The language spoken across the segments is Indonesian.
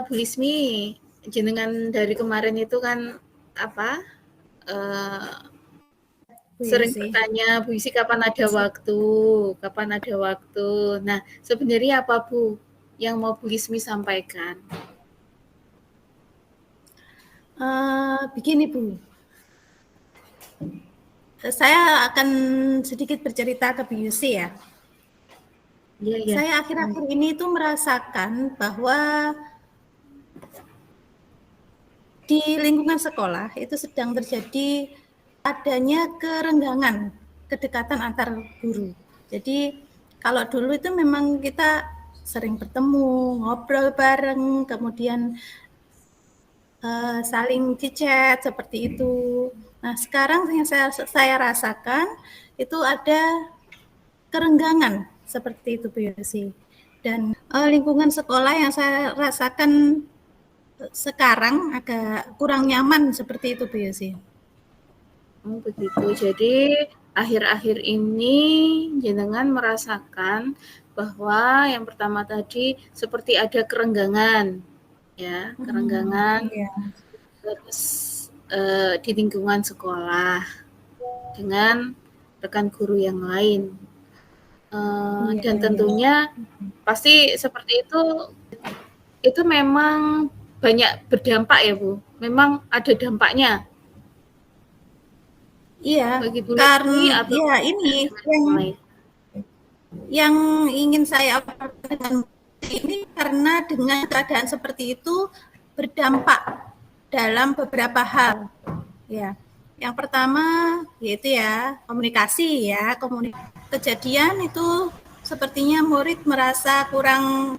Bu Lismi, jenengan dari kemarin itu kan apa? Sering bertanya, Bu Isi kapan ada waktu, kapan ada waktu. Nah, sebenarnya apa Bu yang mau Bu Lismi sampaikan? Begini Bu, saya akan sedikit bercerita ke Bu Yusi ya. Iya, iya. Saya akhir-akhir ini itu merasakan bahwa di lingkungan sekolah itu sedang terjadi adanya kerenggangan, kedekatan antar guru. Jadi kalau dulu itu memang kita sering bertemu, ngobrol bareng, kemudian saling chat seperti itu. Nah sekarang yang saya rasakan itu ada kerenggangan seperti itu Bu Yosi. Dan lingkungan sekolah yang saya rasakan sekarang agak kurang nyaman seperti itu Bu Yosi. Oh, begitu. Jadi akhir-akhir ini jenengan merasakan bahwa yang pertama tadi seperti ada kerenggangan, ya, kerenggangan Iya. terus di lingkungan sekolah dengan rekan guru yang lain. Iya, Dan iya. tentunya pasti seperti itu memang banyak berdampak ya Bu. Memang ada dampaknya Iya, bagi Bu Lismi karena atau ya ini yang lain. yang ingin saya dengan ini karena dengan keadaan seperti itu berdampak dalam beberapa hal. Ya, yang pertama yaitu ya komunikasi ya, kejadian itu sepertinya murid merasa kurang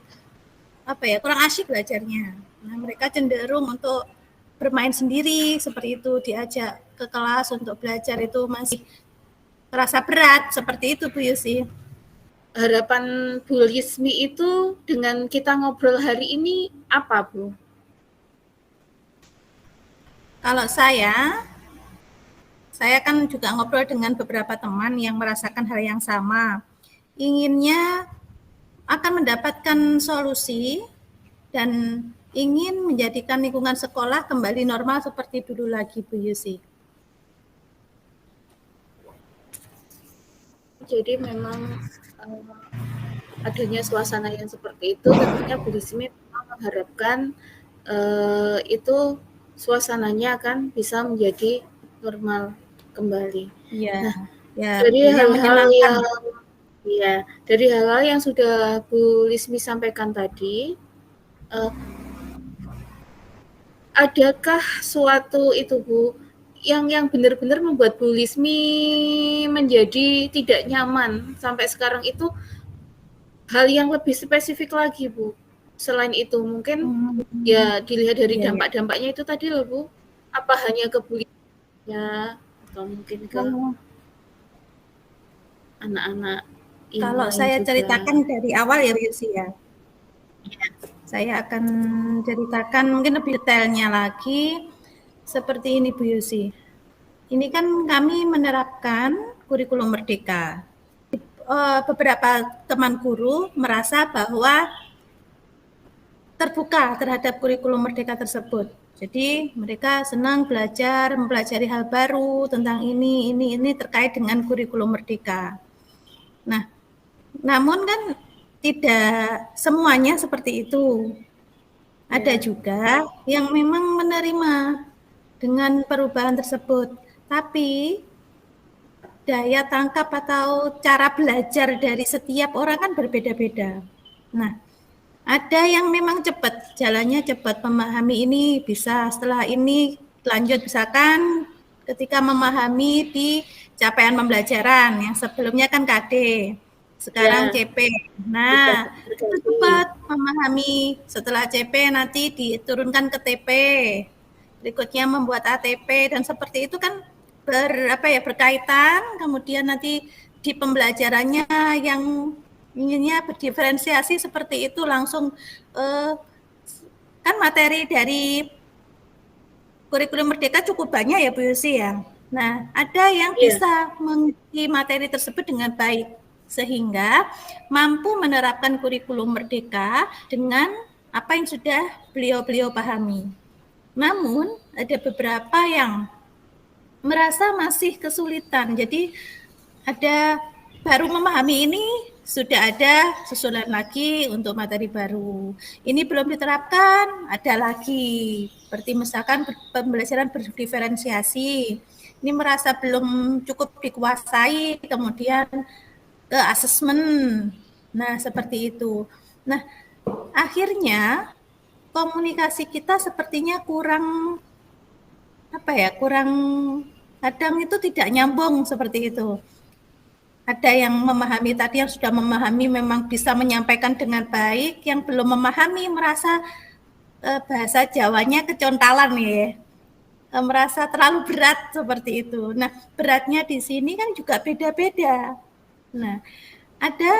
kurang asyik belajarnya. Nah, mereka cenderung untuk bermain sendiri seperti itu, diajak ke kelas untuk belajar itu masih terasa berat seperti itu Bu Yusi. Harapan Bu Lismi itu dengan kita ngobrol hari ini apa Bu? Kalau saya kan juga ngobrol dengan beberapa teman yang merasakan hal yang sama. Inginnya akan mendapatkan solusi dan ingin menjadikan lingkungan sekolah kembali normal seperti dulu lagi Bu Yusi. Jadi memang adanya suasana yang seperti itu tentunya Bu Lismi mengharapkan itu suasananya akan bisa menjadi normal kembali. Iya, Nah, ya dari yang hal-hal menyenangkan. yang ya, dari hal-hal yang sudah Bu Lismi sampaikan tadi, adakah suatu itu Bu yang benar-benar membuat Bu Lismi menjadi tidak nyaman sampai sekarang itu hal yang lebih spesifik lagi Bu? Selain itu mungkin ya dilihat dari Iya, ya. dampak-dampaknya itu tadi loh Bu. Apa hanya ke bulinya atau mungkin ke anak-anak yang Kalau lain saya juga. ceritakan dari awal ya Bu Yusi ya. Saya akan ceritakan mungkin lebih detailnya lagi seperti ini Bu Yusi. Ini kan kami menerapkan kurikulum merdeka. Beberapa teman guru merasa bahwa terbuka terhadap kurikulum merdeka tersebut. Jadi mereka senang belajar, mempelajari hal baru tentang ini terkait dengan kurikulum merdeka. Nah, namun kan tidak semuanya seperti itu. Ada juga yang memang menerima dengan perubahan tersebut, tapi daya tangkap atau cara belajar dari setiap orang kan berbeda-beda. Nah, ada yang memang cepat, jalannya cepat, memahami ini bisa, setelah ini lanjut misalkan ketika memahami di capaian pembelajaran yang sebelumnya kan KD, sekarang Ya, CP. Nah, itu berganti. cepat memahami, setelah CP nanti diturunkan ke TP, berikutnya membuat ATP dan seperti itu kan berkaitan, kemudian nanti di pembelajarannya yang inginnya berdiferensiasi seperti itu langsung kan materi dari kurikulum merdeka cukup banyak ya Bu Yusi ya. Nah, ada yang Iya, bisa mengisi materi tersebut dengan baik sehingga mampu menerapkan kurikulum merdeka dengan apa yang sudah beliau-beliau pahami. Namun ada beberapa yang merasa masih kesulitan. Jadi ada baru memahami ini sudah ada susulan lagi untuk materi baru. Ini belum diterapkan, ada lagi. Seperti misalkan pembelajaran berdiferensiasi. Ini merasa belum cukup dikuasai, kemudian ke asesmen. Nah, seperti itu. Nah, akhirnya komunikasi kita sepertinya kurang kurang kadang itu tidak nyambung seperti itu. Ada yang memahami tadi yang sudah memahami memang bisa menyampaikan dengan baik, yang belum memahami merasa bahasa Jawanya kecontalan ya. Merasa terlalu berat seperti itu. Nah, beratnya di sini kan juga beda-beda. Nah, ada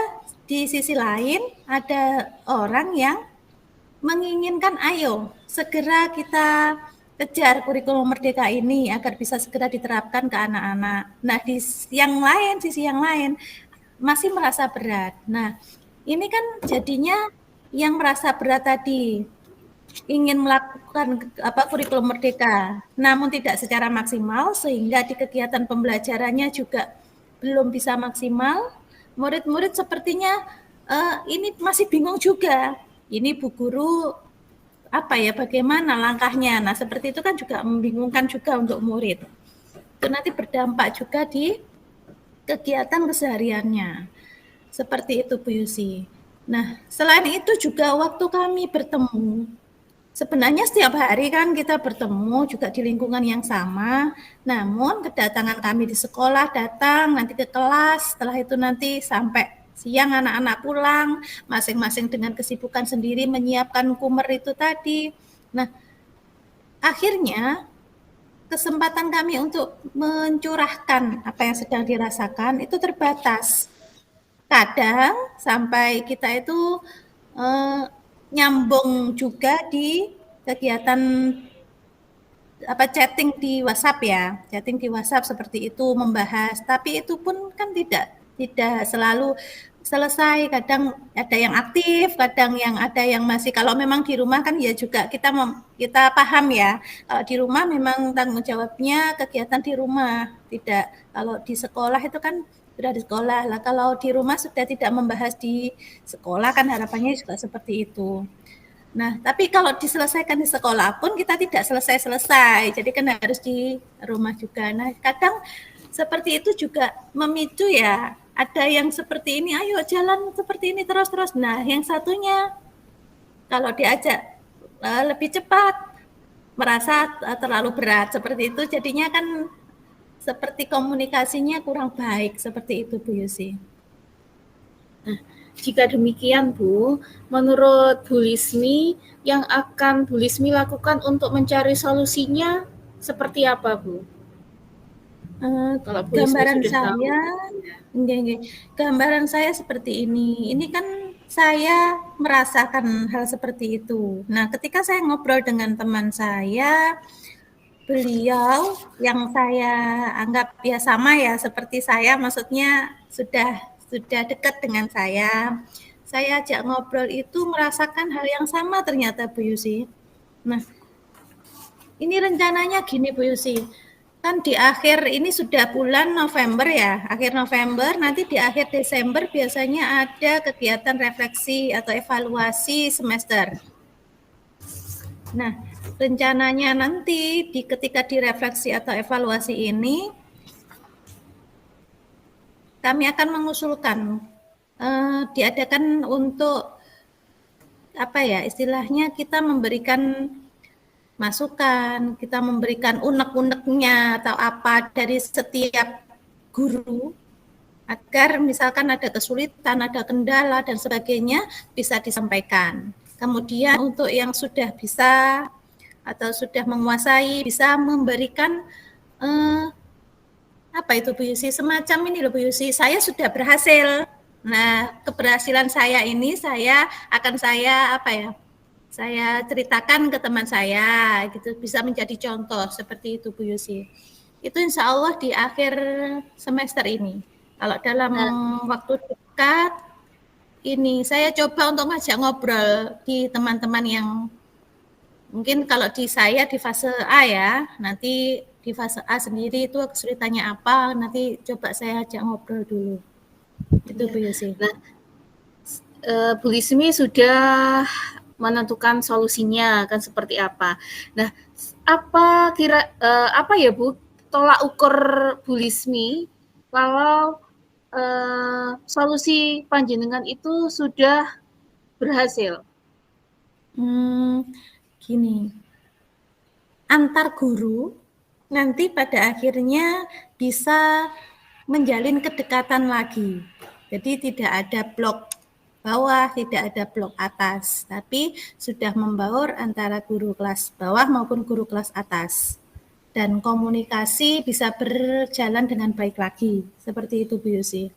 di sisi lain ada orang yang menginginkan ayo segera kita kejar kurikulum merdeka ini agar bisa segera diterapkan ke anak-anak. Nah, di sisi yang lain masih merasa berat. Nah, ini kan jadinya yang merasa berat tadi ingin melakukan kurikulum merdeka, namun tidak secara maksimal sehingga di kegiatan pembelajarannya juga belum bisa maksimal. Murid-murid sepertinya ini masih bingung juga. Ini Bu Guru bagaimana langkahnya. Nah, seperti itu kan juga membingungkan juga untuk murid. Itu nanti berdampak juga di kegiatan kesehariannya. Seperti itu Bu Yusi. Nah, selain itu juga waktu kami bertemu, sebenarnya setiap hari kan kita bertemu juga di lingkungan yang sama, namun kedatangan kami di sekolah datang, nanti ke kelas, setelah itu nanti sampai siang anak-anak pulang, masing-masing dengan kesibukan sendiri menyiapkan kumer itu tadi. Nah, akhirnya kesempatan kami untuk mencurahkan apa yang sedang dirasakan itu terbatas. Kadang sampai kita itu nyambung juga di kegiatan chatting di WhatsApp ya, chatting di WhatsApp seperti itu membahas, tapi itu pun kan tidak selalu selesai, kadang ada yang aktif, kadang yang ada yang masih kalau memang di rumah kan ya juga kita paham ya, kalau di rumah memang tanggung jawabnya kegiatan di rumah, tidak kalau di sekolah itu kan sudah di sekolah lah, kalau di rumah sudah tidak membahas di sekolah kan harapannya juga seperti itu. Nah, tapi kalau diselesaikan di sekolah pun kita tidak selesai-selesai, jadi kan harus di rumah juga. Nah, kadang seperti itu juga memicu ya, ada yang seperti ini, ayo jalan seperti ini terus-terus. Nah, yang satunya kalau diajak lebih cepat, merasa terlalu berat, seperti itu jadinya kan seperti komunikasinya kurang baik, seperti itu Bu Yusi. Nah, jika demikian Bu, menurut Bu Lismi, yang akan Bu Lismi lakukan untuk mencari solusinya seperti apa Bu? Kalau gambaran saya, gambaran saya seperti ini. Ini kan saya merasakan hal seperti itu. Nah, ketika saya ngobrol dengan teman saya, beliau yang saya anggap ya sama ya seperti saya, maksudnya sudah dekat dengan saya. Saya ajak ngobrol itu merasakan hal yang sama ternyata Bu Yusi. Nah, ini rencananya gini Bu Yusi, kan di akhir ini sudah bulan November ya, akhir November, nanti di akhir Desember biasanya ada kegiatan refleksi atau evaluasi semester. Nah, rencananya nanti ketika direfleksi atau evaluasi ini, kami akan mengusulkan diadakan untuk istilahnya kita memberikan masukan, kita memberikan unek-uneknya atau apa dari setiap guru agar misalkan ada kesulitan, ada kendala dan sebagainya bisa disampaikan. Kemudian untuk yang sudah bisa atau sudah menguasai bisa memberikan Bu Yusi, semacam ini loh Bu Yusi, saya sudah berhasil. Nah, keberhasilan saya ini saya ceritakan ke teman saya gitu, bisa menjadi contoh seperti itu Bu Yusi. Itu insya Allah di akhir semester ini. Kalau dalam waktu dekat ini, saya coba untuk ngajak ngobrol di teman-teman yang mungkin kalau di saya di fase A ya, nanti di fase A sendiri itu kesulitannya apa, nanti coba saya ajak ngobrol dulu. Itu Bu Yusi. Nah, Bu Lismi sudah menentukan solusinya akan seperti apa. Nah, apa ya Bu tolak ukur Bu Lismi kalau solusi panjenengan itu sudah berhasil? Gini, antar guru nanti pada akhirnya bisa menjalin kedekatan lagi. Jadi tidak ada blok bawah, tidak ada blok atas, tapi sudah membaur antara guru kelas bawah maupun guru kelas atas. Dan komunikasi bisa berjalan dengan baik lagi. Seperti itu Bu Yusi.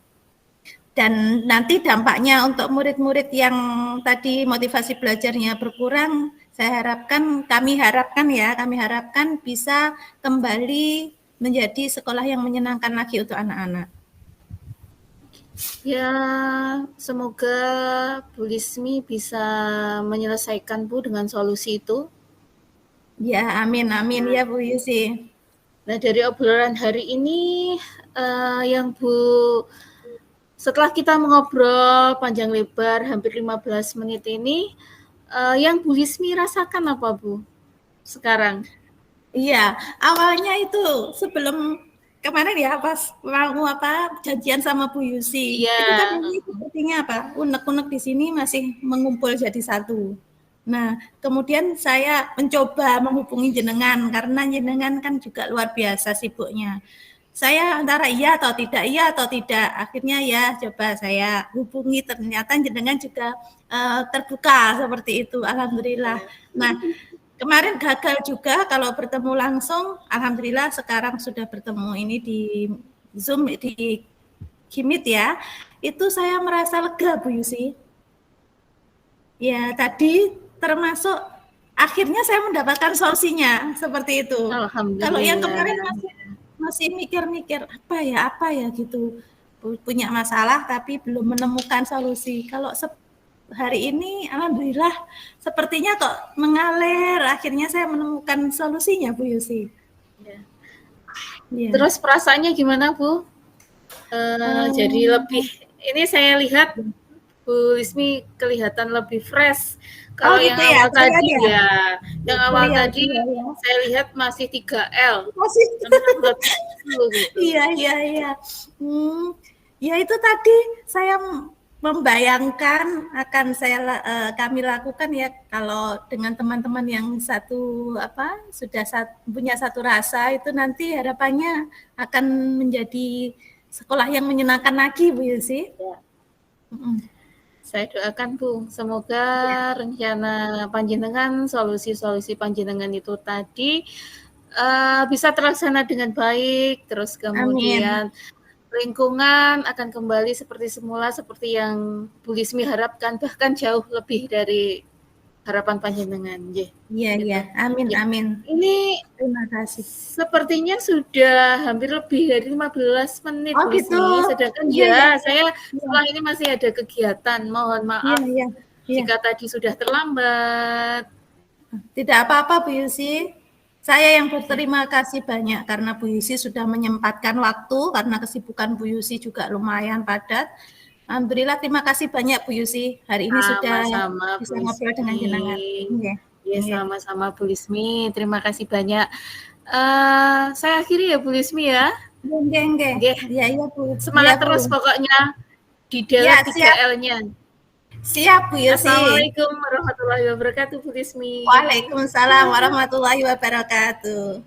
Dan nanti dampaknya untuk murid-murid yang tadi motivasi belajarnya berkurang, kami harapkan bisa kembali menjadi sekolah yang menyenangkan lagi untuk anak-anak. Ya, semoga Bu Lismi bisa menyelesaikan Bu dengan solusi itu. Ya, amin ya Bu Yusi. Nah, dari obrolan hari ini yang Bu setelah kita mengobrol panjang lebar hampir 15 menit ini, yang Bu Lismi rasakan apa Bu sekarang? Iya, awalnya itu sebelum kemarin ya pas mau janjian sama Bu Yusi, Iya. itu kan ini sepertinya unek-unek di sini masih mengumpul jadi satu. Nah, kemudian saya mencoba menghubungi jenengan karena jenengan kan juga luar biasa sibuknya. Saya antara iya atau tidak, akhirnya ya coba saya hubungi, ternyata jenengan juga terbuka seperti itu, alhamdulillah. Nah, kemarin gagal juga kalau bertemu langsung, alhamdulillah sekarang sudah bertemu ini di Zoom, di Meet ya, itu saya merasa lega Bu Yusi. Ya tadi termasuk akhirnya saya mendapatkan solusinya, seperti itu. Kalau yang kemarin masih mikir-mikir apa ya gitu, punya masalah tapi belum menemukan solusi. Kalau hari ini alhamdulillah sepertinya kok mengalir, akhirnya saya menemukan solusinya Bu Yusi. Ya. Terus perasaannya gimana Bu? Jadi lebih, ini saya lihat Bu Lismi kelihatan lebih fresh. Kalau yang gitu awal ya, tadi yang awal tadi saya lihat masih 3L. Masih. Iya. Ya itu tadi saya membayangkan akan kami lakukan ya kalau dengan teman-teman yang sudah punya satu rasa, itu nanti harapannya akan menjadi sekolah yang menyenangkan lagi Bu Yusi. Ya. Saya doakan Bu, semoga rencana panjenengan, solusi-solusi panjenengan itu tadi bisa terlaksana dengan baik, terus kemudian lingkungan akan kembali seperti semula, seperti yang Bu Lismi harapkan, bahkan jauh lebih dari harapan panjenengan. Iya, amin. Ini terima kasih. Sepertinya sudah hampir lebih dari 15 menit. Oh gitu. Sedangkan saya setelah ini masih ada kegiatan. Mohon maaf jika tadi sudah terlambat. Tidak apa-apa Bu Yusi. Saya yang berterima kasih banyak karena Bu Yusi sudah menyempatkan waktu, karena kesibukan Bu Yusi juga lumayan padat. Alhamdulillah, terima kasih banyak Bu Yusi. Hari ini sudah bisa ngobrol dengan jenengan. Ya, sama-sama Bu Lismi. Terima kasih banyak. Saya akhiri ya Bu Lismi ya. Iya Bu. Semangat terus pokoknya di dalam 3L-nya. Siap Bu Yusi. Assalamualaikum warahmatullahi wabarakatuh Bu Lismi. Waalaikumsalam warahmatullahi wabarakatuh.